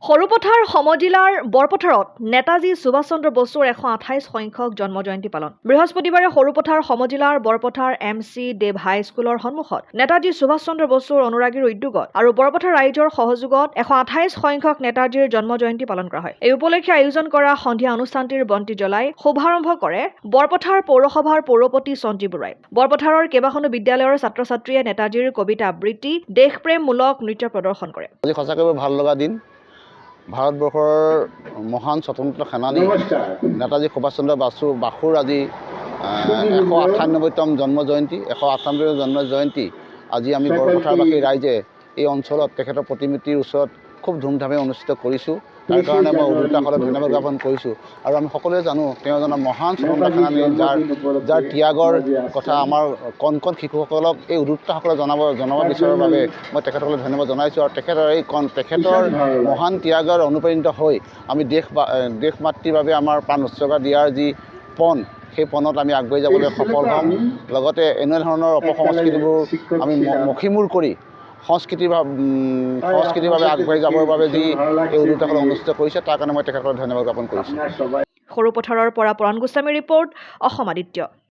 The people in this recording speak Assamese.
সৰুপথাৰ সমজিলাৰ বৰপথাৰত নেতাজী সুভাষ চন্দ্ৰ বসুৰ 128 সংখ্যক জন্ম জয়ন্তী পালন। বৃহস্পতিবাৰে সৰুপথাৰ সমজিলাৰ বৰপথাৰ MC দেৱ হাইস্কুলৰ সন্মুখত নেতাজী সুভাষ চন্দ্ৰ বসুৰ অনুৰাগীৰ উদ্যোগত আৰু বৰপথাৰ ৰাইজৰ সহযোগত 128 সংখ্যক নেতাজীৰ জন্ম জয়ন্তী পালন কৰা হয়। এই উপলক্ষে আয়োজন কৰা সন্ধিয়া অনুষ্ঠানটিৰ বন্তি জ্বলাই শুভাৰম্ভ কৰে বৰপথাৰ পৌৰসভাৰ পৌৰপতি সঞ্জীৱ বৰুৱাই। বৰপথাৰৰ কেইবাখনো বিদ্যালয়ৰ ছাত্ৰ-ছাত্ৰীয়ে নেতাজীৰ কবিতা আবৃত্তি, দেশপ্ৰেমমূলক নৃত্য প্ৰদৰ্শন কৰে। আজি সঁচাকৈ ভাল লগা দিন। ভাৰতবৰ্ষৰ মহান স্বতন্ত্ৰ সেনানী নেতাজী সুভাষ চন্দ্ৰ বসুৰ আজি 198তম জন্ম জয়ন্তী। 198তম জন্ম জয়ন্তী আজি আমি বৰপথাৰবাসী ৰাইজে এই অঞ্চলত তেখেতৰ প্ৰতিমূৰ্তিৰ ওচৰত খুব ধুমধামে অনুষ্ঠিত কৰিছোঁ। তাৰ কাৰণে মই উদ্যোক্তাসকলক ধন্যবাদ জ্ঞাপন কৰিছোঁ। আৰু আমি সকলোৱে জানো তেওঁ এজন মহান স্বতন্ত্ৰ সেনানী, যাৰ ত্যাগৰ কথা আমাৰ কণ কণ শিশুসকলক এই উদ্যোক্তাসকলে জনাব বিচৰাৰ বাবে মই তেখেতসকলক ধন্যবাদ জনাইছোঁ। আৰু তেখেতৰ মহান ত্যাগৰ অনুপ্ৰাণিত হৈ আমি দেশ মাতৃৰ বাবে আমাৰ প্ৰাণ উৎসৰ্গা দিয়াৰ যি পণ, সেই পণত আমি আগবাঢ়ি যাবলৈ সফল হ'ম। লগতে এনে ধৰণৰ অপসংস্কৃতিবোৰ আমি মষিমূৰ কৰি সংস্কৃতিৰ বাবে আগবাঢ়ি যাবৰ বাবে যি এই উদ্যোক্তাসকলে অনুষ্ঠিত কৰিছে, তাৰ কাৰণে মই তেখেতসকলক ধন্যবাদ জ্ঞাপন কৰিছোঁ। সৰুপথাৰৰ পৰা পৰাণ গোস্বামীৰ ৰিপৰ্ট, অসম আদিত্য।